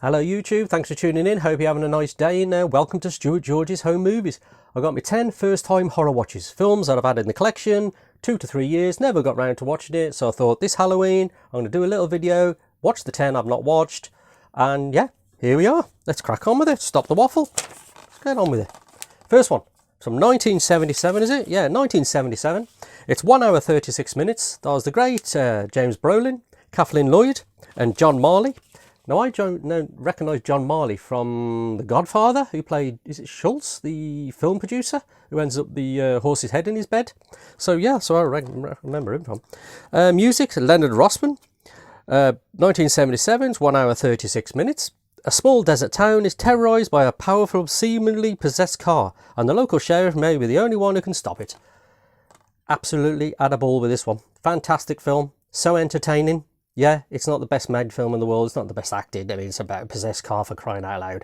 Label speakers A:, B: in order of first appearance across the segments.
A: Hello YouTube, thanks for tuning in. Hope you're having a nice day and welcome to Stuart George's Home Movies. I've got my 10 first time horror watches, films that I've had in the collection, 2 to 3 years, never got round to watching it, so I thought this Halloween I'm going to do a little video, watch the 10 I've not watched, and yeah, here we are. Let's crack on with it, stop the waffle, let's get on with it. First one, from 1977 is it? Yeah, 1977. It's 1 hour 36 minutes. That was the great James Brolin, Kathleen Lloyd and John Marley. Now, I don't recognise John Marley from The Godfather, who played, is it Schultz, the film producer, who ends up the horse's head in his bed? So, yeah, so I remember him from. Music, Leonard Rossman. 1977, 1 hour 36 minutes. A small desert town is terrorised by a powerful, seemingly possessed car, and the local sheriff may be the only one who can stop it. Absolutely had a ball with this one. Fantastic film, so entertaining. Yeah, it's not the best made film in the world, it's not the best acted, I mean, it's about a possessed car for crying out loud.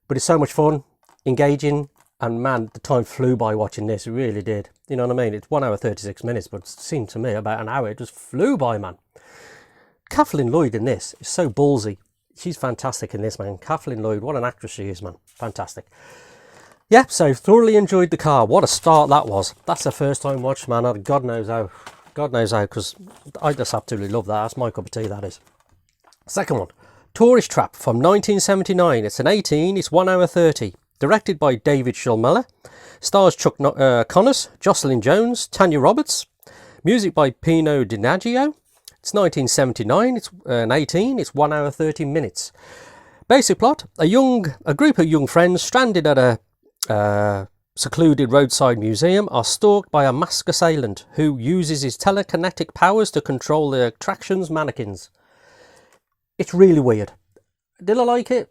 A: But it's so much fun, engaging, and man, the time flew by watching this, it really did. You know what I mean? It's 1 hour 36 minutes, but it seemed to me about an hour, it just flew by, man. Kathleen Lloyd in this is so ballsy. She's fantastic in this, man. Kathleen Lloyd, what an actress she is, man. Fantastic. Yeah, so thoroughly enjoyed the car. What a start that was. That's the first time watch, man. God knows how. God knows how, because I just absolutely love that. That's my cup of tea, that is. Second one, Tourist Trap from 1979. It's an 18, it's 1 hour 30. Directed by David Schulmeller. Stars Chuck Connors, Jocelyn Jones, Tanya Roberts. Music by Pino DiNaggio. It's 1979, it's an 18, it's 1 hour 30 minutes. Basic plot, a group of young friends stranded at a secluded roadside museum are stalked by a masked assailant who uses his telekinetic powers to control the attraction's mannequins. It's really weird. Did I like it?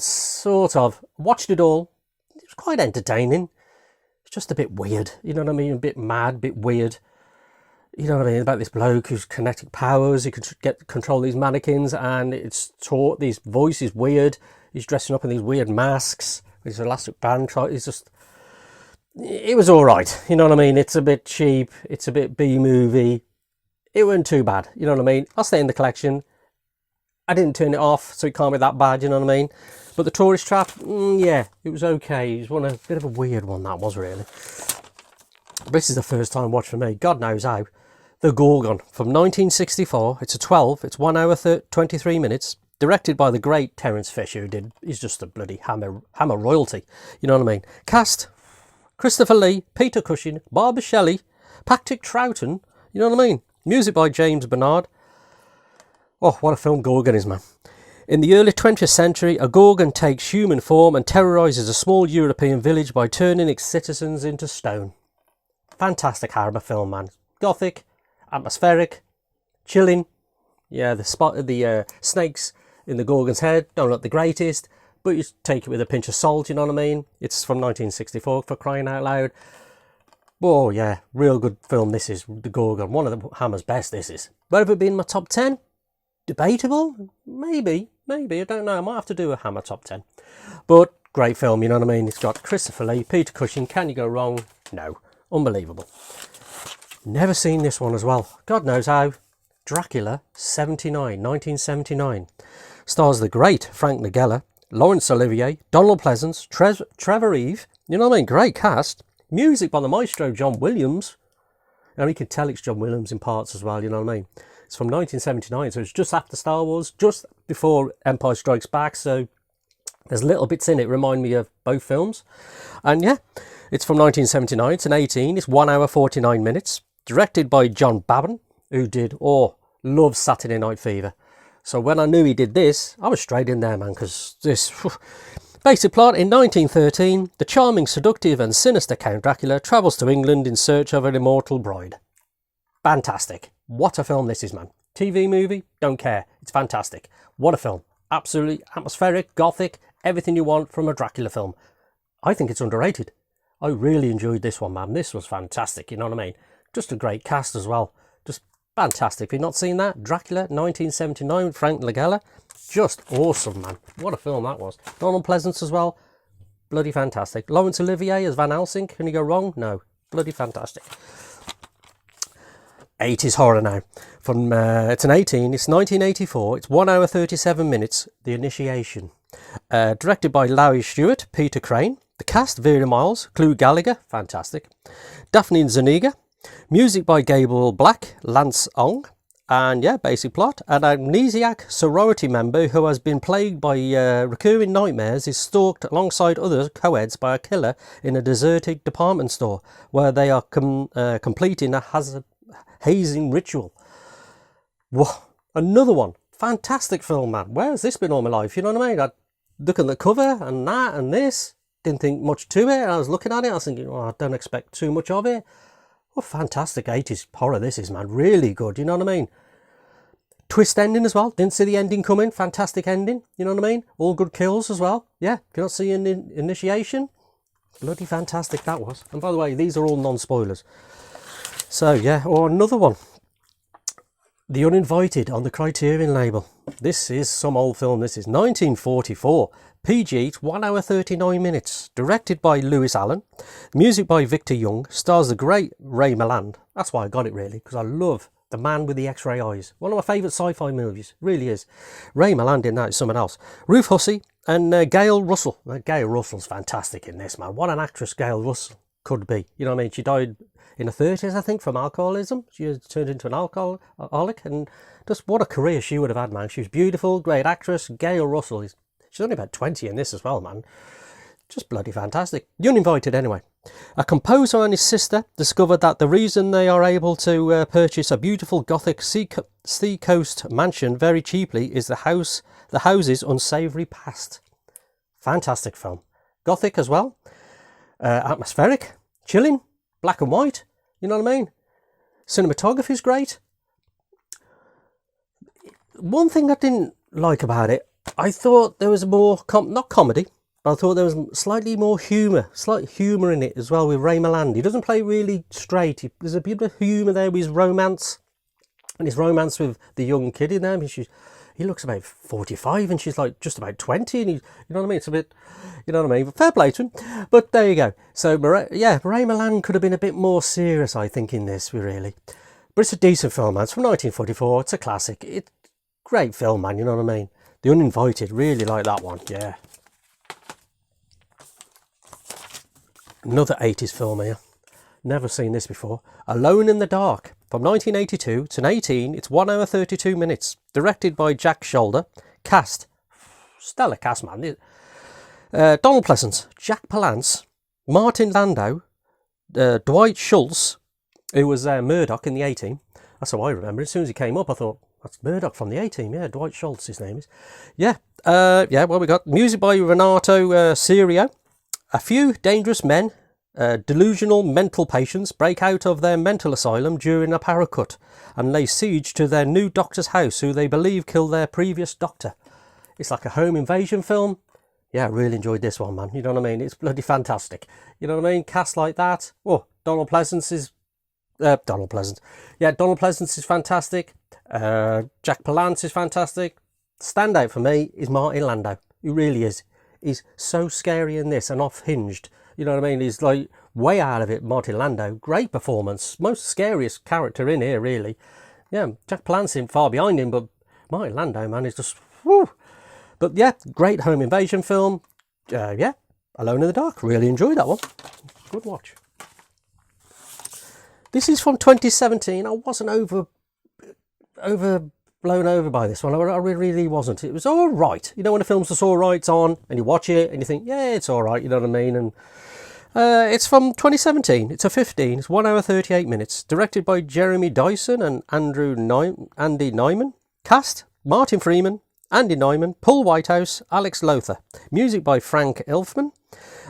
A: Sort of. Watched it all. It was quite entertaining. It's just a bit weird. You know what I mean? A bit mad, a bit weird. You know what I mean? About this bloke who's kinetic powers. He can control these mannequins, and it's taught. His voice is weird. He's dressing up in these weird masks. His elastic band, it's just, it was all right, you know what I mean? It's a bit cheap, it's a bit B-movie, it wasn't too bad, you know what I mean? I'll stay in the collection. I didn't turn it off, so it can't be that bad, you know what I mean? But the Tourist Trap, yeah, it was okay. It was a bit of a weird one, that was really. But this is the first time watch for me, God knows how. The Gorgon from 1964, it's a 12, it's 1 hour 23 minutes. Directed by the great Terence Fisher, he's just a bloody hammer royalty, you know what I mean? Cast, Christopher Lee, Peter Cushing, Barbara Shelley, Patrick Troughton, you know what I mean? Music by James Bernard. Oh, what a film Gorgon is, man. In the early 20th century, a Gorgon takes human form and terrorises a small European village by turning its citizens into stone. Fantastic horror film, man. Gothic, atmospheric, chilling. Yeah, the snakes in the Gorgon's head don't look the greatest, but you take it with a pinch of salt, you know what I mean? It's from 1964, for crying out loud. Oh yeah, real good film this is, The Gorgon. One of the Hammer's best, this is. Whether it be in my top 10? Debatable? Maybe, I don't know. I might have to do a Hammer top 10. But great film, you know what I mean? It's got Christopher Lee, Peter Cushing. Can you go wrong? No. Unbelievable. Never seen this one as well. God knows how. Dracula 1979. Stars the great Frank Langella, Laurence Olivier, Donald Pleasance, Trevor Eve. You know what I mean? Great cast. Music by the maestro John Williams. And you can tell it's John Williams in parts as well, you know what I mean? It's from 1979, so it's just after Star Wars, just before Empire Strikes Back, so there's little bits in it remind me of both films. And yeah, it's from 1979, it's an 18, it's 1 hour 49 minutes. Directed by John Babin, who did, love Saturday Night Fever. So when I knew he did this, I was straight in there, man, because this... Basic plot, in 1913, the charming, seductive and sinister Count Dracula travels to England in search of an immortal bride. Fantastic. What a film this is, man. TV movie, don't care. It's fantastic. What a film. Absolutely atmospheric, gothic, everything you want from a Dracula film. I think it's underrated. I really enjoyed this one, man. This was fantastic, you know what I mean? Just a great cast as well. Just fantastic. If you've not seen that, Dracula 1979, Frank Langella, just awesome, man. What a film that was. Donald Pleasance as well, bloody fantastic. Laurence Olivier as Van Helsing, can you go wrong? No, bloody fantastic. 80s horror now. From it's an 18. It's 1984. It's 1 hour 37 minutes. The Initiation. Directed by Larry Stewart, Peter Crane. The cast: Vera Miles, Clu Gallagher, fantastic. Daphne Zuniga. Music by Gabriel Black, Lance Ong. And yeah, basic plot: an amnesiac sorority member who has been plagued by recurring nightmares is stalked alongside other co-eds by a killer in a deserted department store where they are completing a hazing ritual. Whoa, another one. Fantastic film, man. Where has this been all my life? You know what I mean? I look at the cover and that and this. Didn't think much to it. I was looking at it. I was thinking, oh, I don't expect too much of it. What fantastic 80s horror this is, man. Really good, you know what I mean? Twist ending as well. Didn't see the ending coming. Fantastic ending, you know what I mean? All good kills as well. Yeah, if you're not seeing Initiation, bloody fantastic that was. And by the way, these are all non-spoilers. So, yeah, or another one. The Uninvited on the Criterion label. This is some old film. This is 1944. PG, it's 1 hour 39 minutes. Directed by Lewis Allen. Music by Victor Young. Stars the great Ray Milland. That's why I got it, really, because I love The Man with the X-Ray Eyes. One of my favourite sci-fi movies. Really is. Ray Milland in that is someone else. Ruth Hussey and Gail Russell. Gail Russell's fantastic in this, man. What an actress Gail Russell could be. You know what I mean? She died in her 30s, I think, from alcoholism. She turned into an alcoholic, and just what a career she would have had, man. She was beautiful, great actress. Gail Russell is... She's only about 20 in this as well, man. Just bloody fantastic. The Uninvited, anyway. A composer and his sister discovered that the reason they are able to purchase a beautiful Gothic sea-coast mansion very cheaply is the house's unsavoury past. Fantastic film. Gothic as well. Atmospheric. Chilling. Black and white. You know what I mean? Cinematography's great. One thing I didn't like about it, I thought there was more, not comedy, but I thought there was slightly more slight humour in it as well with Ray Milland. He doesn't play really straight. There's a bit of humour there with his romance, and his romance with the young kid in there. He looks about 45 and she's like just about 20, and you know what I mean? It's a bit, you know what I mean? But fair play to him. But there you go. So yeah, Ray Milland could have been a bit more serious, I think, in this, really. But it's a decent film, man. It's from 1944. It's a classic. It's a great film, man. You know what I mean? The Uninvited, really like that one, yeah. Another 80s film here. Never seen this before. Alone in the Dark. From 1982 to 18, it's 1 hour 32 minutes. Directed by Jack Shoulder. Cast. Stellar cast, man. Donald Pleasance, Jack Palance, Martin Landau, Dwight Schultz, who was Murdoch in the A-Team. That's how I remember. As soon as he came up, I thought, that's Murdoch from the A-Team. Yeah, Dwight Schultz, his name is. Yeah, well, we got music by Renato Serio. A few dangerous men, delusional mental patients, break out of their mental asylum during a power cut and lay siege to their new doctor's house, who they believe killed their previous doctor. It's like a home invasion film. Yeah, I really enjoyed this one, man. You know what I mean? It's bloody fantastic. You know what I mean? Cast like that. Oh, Donald Pleasance is... Donald Pleasance. Yeah, Donald Pleasance is fantastic. Jack Palance is fantastic. Standout for me is Martin Landau. He really is. He's so scary in this and off-hinged. You know what I mean? He's like way out of it, Martin Landau. Great performance. Most scariest character in here, really. Yeah, Jack Palance isn't far behind him, but Martin Landau, man, is just... Whew. But yeah, great home invasion film. Yeah, Alone in the Dark. Really enjoyed that one. Good watch. This is from 2017. I wasn't blown over by this one. I really wasn't. It was all right. You know, when a film's just all right, it's on, and you watch it, and you think, yeah, it's all right. You know what I mean? And it's from 2017. It's a 15. It's 1 hour 38 minutes. Directed by Jeremy Dyson and Andy Nyman. Cast: Martin Freeman, Andy Nyman, Paul Whitehouse, Alex Lothar. Music by Frank Elfman.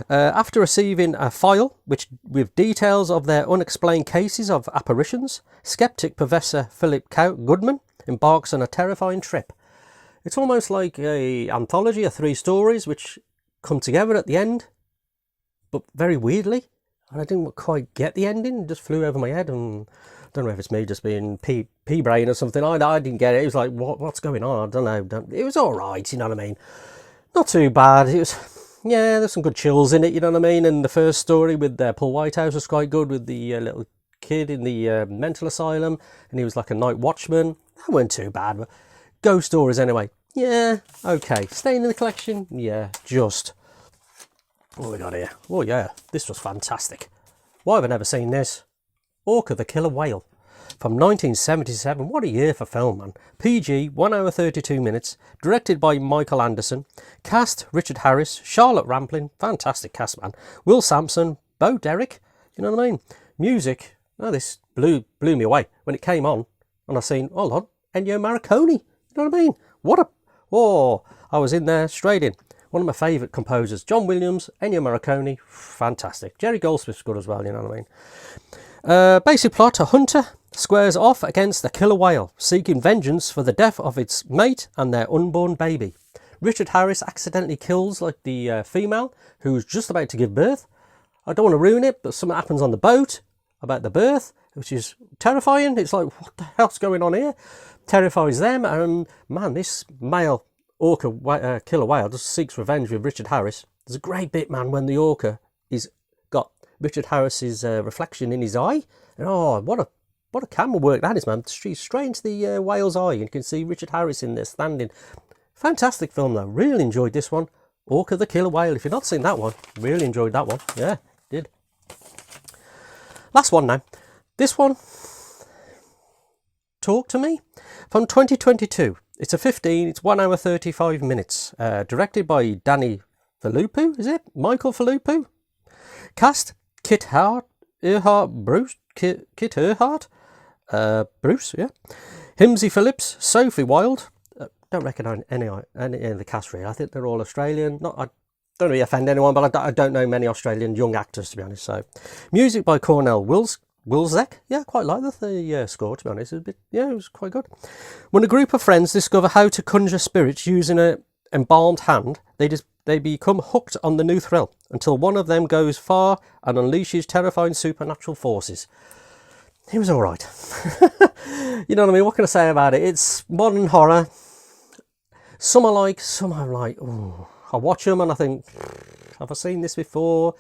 A: After receiving a file with details of their unexplained cases of apparitions, skeptic Professor Philip Goodman embarks on a terrifying trip. It's almost like an anthology of 3 stories which come together at the end, but very weirdly. And I didn't quite get the ending. It just flew over my head, and I don't know if it's me just being pea-brain or something. I didn't get it. It was like, what's going on? I don't know. It was all right, you know what I mean? Not too bad. It was... Yeah, there's some good chills in it, you know what I mean? And the first story with Paul Whitehouse was quite good, with the little kid in the mental asylum, and he was like a night watchman. That weren't too bad, but ghost stories anyway. Yeah, okay. Staying in the collection? Yeah, just. What have we got here? Oh yeah, this was fantastic. Why have I never seen this? Orca the Killer Whale. From 1977, what a year for film, man. PG, 1 hour 32 minutes, directed by Michael Anderson. Cast, Richard Harris, Charlotte Rampling, fantastic cast, man. Will Sampson, Bo Derek, you know what I mean? Music, oh, this blew me away when it came on, and I seen, hold on, Ennio Morricone, you know what I mean? I was in there, straight in. One of my favourite composers, John Williams, Ennio Morricone, fantastic. Jerry Goldsmith's good as well, you know what I mean? Basic plot, a hunter squares off against the killer whale, seeking vengeance for the death of its mate and their unborn baby. Richard Harris accidentally kills like the female who's just about to give birth. I don't want to ruin it, but something happens on the boat about the birth, which is terrifying. It's like, what the hell's going on here? Terrifies them, and man, this male orca killer whale just seeks revenge with Richard Harris. There's a great bit, man, when the orca is got Richard Harris's reflection in his eye, and oh, what a camera work that is, man. Straight into the whale's eye, and you can see Richard Harris in there standing. Fantastic film, though. Really enjoyed this one. Orca the Killer Whale. If you've not seen that one, really enjoyed that one. Yeah, did. Last one now. This one, Talk to Me, from 2022. It's a 15, it's 1 hour 35 minutes. Directed by Danny Filippo, is it? Michael Filippo. Cast, Kit Earhart, Bruce, Kit Earhart, Bruce, yeah. Himsy Phillips, Sophie Wilde. Don't recognise any of the cast really. I think they're all Australian. I don't really offend anyone, but I don't know many Australian young actors, to be honest. So, music by Cornell Wilczek. Yeah, quite like the score, to be honest. It was quite good. When a group of friends discover how to conjure spirits using an embalmed hand, they become hooked on the new thrill until one of them goes far and unleashes terrifying supernatural forces. It was all right. You know what I mean? What can I say about it? It's modern horror. Some I like, some I'm like, oh. I watch them and I think, have I seen this before?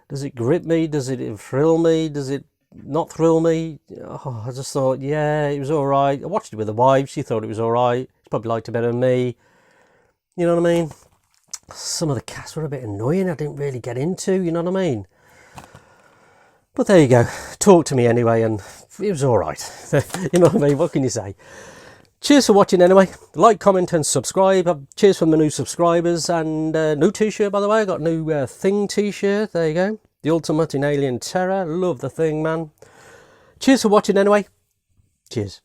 A: Does it grip me? Does it thrill me? Does it not thrill me? Oh, I just thought, yeah, it was all right. I watched it with the wife. She thought it was all right. She probably liked it better than me. You know what I mean? Some of the cast were a bit annoying. I didn't really get into, you know what I mean? But there you go. Talk to me anyway, and it was all right. You know what I mean? What can you say? Cheers for watching anyway. Like, comment and subscribe. Cheers from the new subscribers. And new t-shirt, by the way. I got a new Thing t-shirt. There you go. The Ultimate in Alien Terror. Love the Thing, man. Cheers for watching anyway. Cheers.